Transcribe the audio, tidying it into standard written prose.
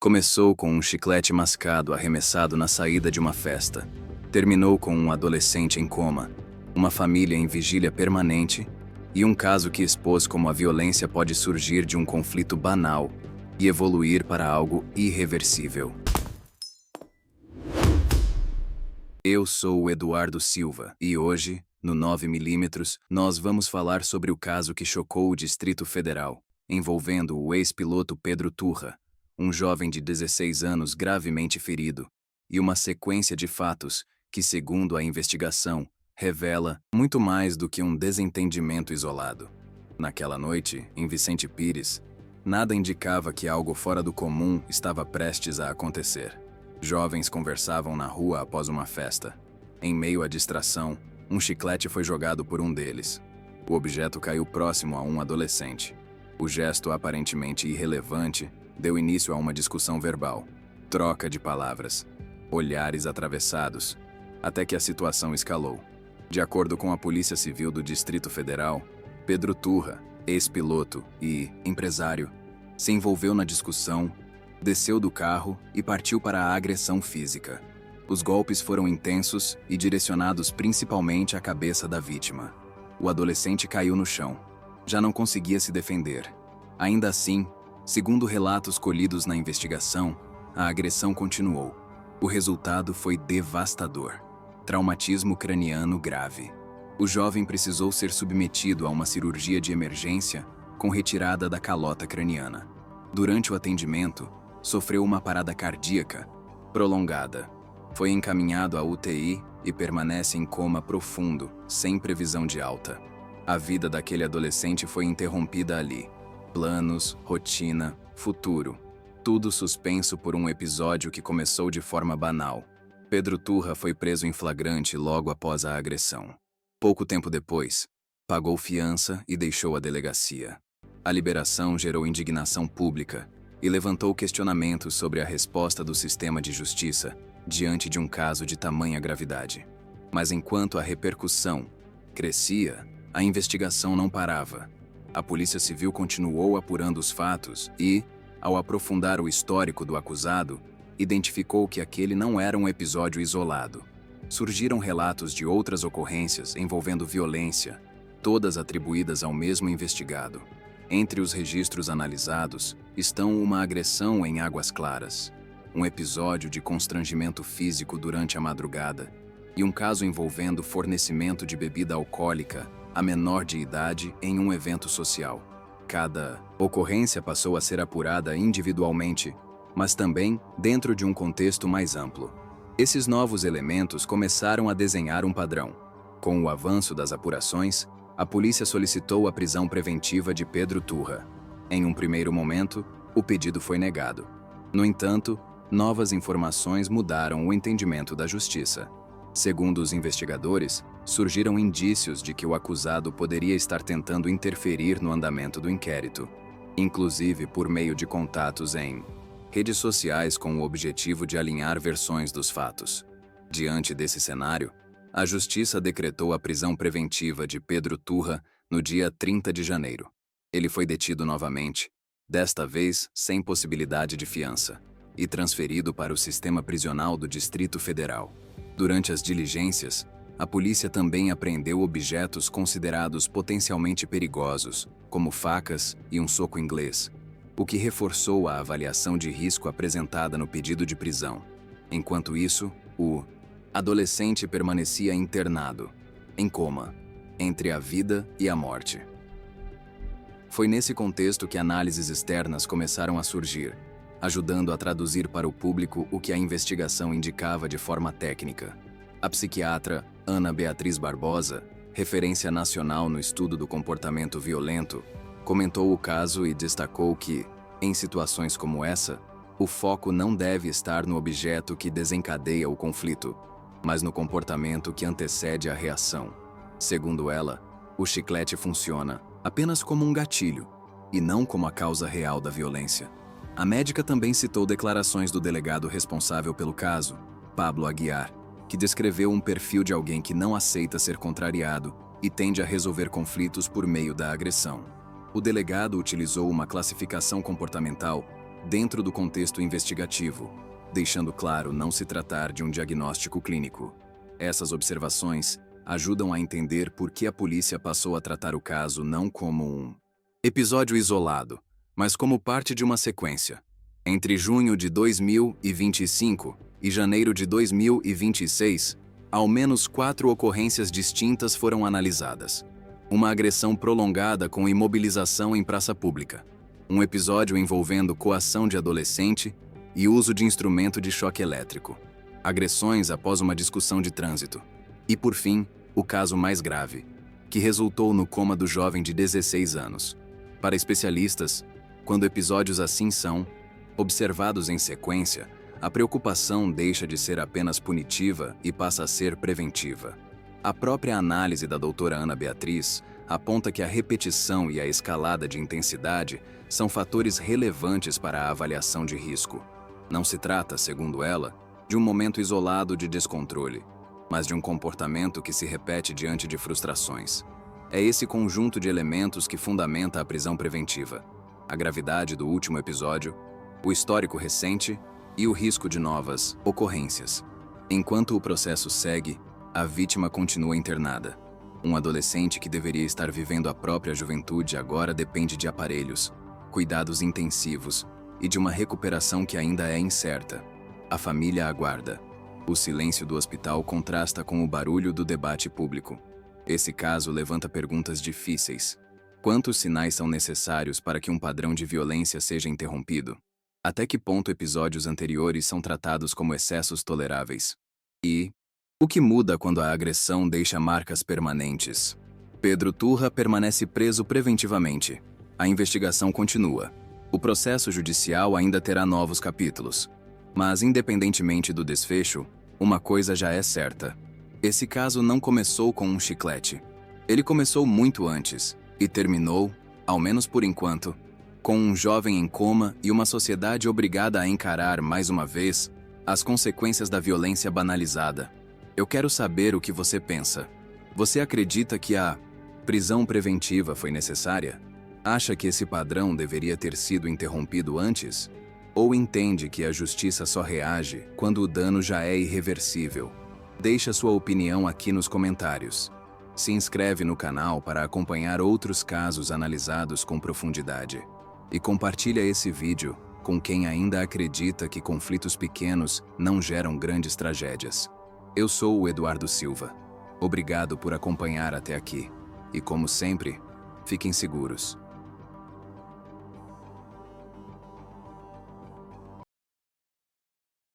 Começou com um chiclete mascado arremessado na saída de uma festa. Terminou com um adolescente em coma, uma família em vigília permanente e um caso que expôs como a violência pode surgir de um conflito banal e evoluir para algo irreversível. Eu sou o Eduardo Silva e hoje, no 9mm, nós vamos falar sobre o caso que chocou o Distrito Federal, envolvendo o ex-piloto Pedro Turra, um jovem de 16 anos gravemente ferido, e uma sequência de fatos que, segundo a investigação, revela muito mais do que um desentendimento isolado. Naquela noite, em Vicente Pires, nada indicava que algo fora do comum estava prestes a acontecer. Jovens conversavam na rua após uma festa. Em meio à distração, um chiclete foi jogado por um deles. O objeto caiu próximo a um adolescente. O gesto aparentemente irrelevante deu início a uma discussão verbal, troca de palavras, olhares atravessados, até que a situação escalou. De acordo com a Polícia Civil do Distrito Federal, Pedro Turra, ex-piloto e empresário, se envolveu na discussão, desceu do carro e partiu para a agressão física. Os golpes foram intensos e direcionados principalmente à cabeça da vítima. O adolescente caiu no chão. Já não conseguia se defender. Ainda assim, segundo relatos colhidos na investigação, a agressão continuou. O resultado foi devastador. Traumatismo craniano grave. O jovem precisou ser submetido a uma cirurgia de emergência com retirada da calota craniana. Durante o atendimento, sofreu uma parada cardíaca prolongada. Foi encaminhado à UTI e permanece em coma profundo, sem previsão de alta. A vida daquele adolescente foi interrompida ali. Planos, rotina, futuro. Tudo suspenso por um episódio que começou de forma banal. Pedro Turra foi preso em flagrante logo após a agressão. Pouco tempo depois, pagou fiança e deixou a delegacia. A liberação gerou indignação pública e levantou questionamentos sobre a resposta do sistema de justiça diante de um caso de tamanha gravidade. Mas enquanto a repercussão crescia, a investigação não parava. A Polícia Civil continuou apurando os fatos e, ao aprofundar o histórico do acusado, identificou que aquele não era um episódio isolado. Surgiram relatos de outras ocorrências envolvendo violência, todas atribuídas ao mesmo investigado. Entre os registros analisados estão uma agressão em Águas Claras, um episódio de constrangimento físico durante a madrugada e um caso envolvendo fornecimento de bebida alcoólica a menor de idade em um evento social. Cada ocorrência passou a ser apurada individualmente, mas também dentro de um contexto mais amplo. Esses novos elementos começaram a desenhar um padrão. Com o avanço das apurações, a polícia solicitou a prisão preventiva de Pedro Turra. Em um primeiro momento, o pedido foi negado. No entanto, novas informações mudaram o entendimento da justiça. Segundo os investigadores, surgiram indícios de que o acusado poderia estar tentando interferir no andamento do inquérito, inclusive por meio de contatos em redes sociais com o objetivo de alinhar versões dos fatos. Diante desse cenário, a Justiça decretou a prisão preventiva de Pedro Turra no dia 30 de janeiro. Ele foi detido novamente, desta vez sem possibilidade de fiança, e transferido para o sistema prisional do Distrito Federal. Durante as diligências, a polícia também apreendeu objetos considerados potencialmente perigosos, como facas e um soco inglês, o que reforçou a avaliação de risco apresentada no pedido de prisão. Enquanto isso, o adolescente permanecia internado, em coma, entre a vida e a morte. Foi nesse contexto que análises externas começaram a surgir, ajudando a traduzir para o público o que a investigação indicava de forma técnica. A psiquiatra Ana Beatriz Barbosa, referência nacional no estudo do comportamento violento, comentou o caso e destacou que, em situações como essa, o foco não deve estar no objeto que desencadeia o conflito, mas no comportamento que antecede a reação. Segundo ela, o chiclete funciona apenas como um gatilho, e não como a causa real da violência. A médica também citou declarações do delegado responsável pelo caso, Pablo Aguiar, que descreveu um perfil de alguém que não aceita ser contrariado e tende a resolver conflitos por meio da agressão. O delegado utilizou uma classificação comportamental dentro do contexto investigativo, deixando claro não se tratar de um diagnóstico clínico. Essas observações ajudam a entender por que a polícia passou a tratar o caso não como um episódio isolado, mas como parte de uma sequência. Entre junho de 2025 e janeiro de 2026, ao menos 4 ocorrências distintas foram analisadas. Uma agressão prolongada com imobilização em praça pública. Um episódio envolvendo coação de adolescente e uso de instrumento de choque elétrico. Agressões após uma discussão de trânsito. E, por fim, o caso mais grave, que resultou no coma do jovem de 16 anos. Para especialistas, quando episódios assim são observados em sequência, a preocupação deixa de ser apenas punitiva e passa a ser preventiva. A própria análise da doutora Ana Beatriz aponta que a repetição e a escalada de intensidade são fatores relevantes para a avaliação de risco. Não se trata, segundo ela, de um momento isolado de descontrole, mas de um comportamento que se repete diante de frustrações. É esse conjunto de elementos que fundamenta a prisão preventiva: a gravidade do último episódio, o histórico recente e o risco de novas ocorrências. Enquanto o processo segue, a vítima continua internada. Um adolescente que deveria estar vivendo a própria juventude agora depende de aparelhos, cuidados intensivos e de uma recuperação que ainda é incerta. A família aguarda. O silêncio do hospital contrasta com o barulho do debate público. Esse caso levanta perguntas difíceis. Quantos sinais são necessários para que um padrão de violência seja interrompido? Até que ponto episódios anteriores são tratados como excessos toleráveis? E o que muda quando a agressão deixa marcas permanentes? Pedro Turra permanece preso preventivamente. A investigação continua. O processo judicial ainda terá novos capítulos. Mas, independentemente do desfecho, uma coisa já é certa. Esse caso não começou com um chiclete. Ele começou muito antes e terminou, ao menos por enquanto, com um jovem em coma e uma sociedade obrigada a encarar, mais uma vez, as consequências da violência banalizada. Eu quero saber o que você pensa. Você acredita que a prisão preventiva foi necessária? Acha que esse padrão deveria ter sido interrompido antes? Ou entende que a justiça só reage quando o dano já é irreversível? Deixa sua opinião aqui nos comentários. Se inscreve no canal para acompanhar outros casos analisados com profundidade. E compartilha esse vídeo com quem ainda acredita que conflitos pequenos não geram grandes tragédias. Eu sou o Eduardo Silva. Obrigado por acompanhar até aqui. E como sempre, fiquem seguros.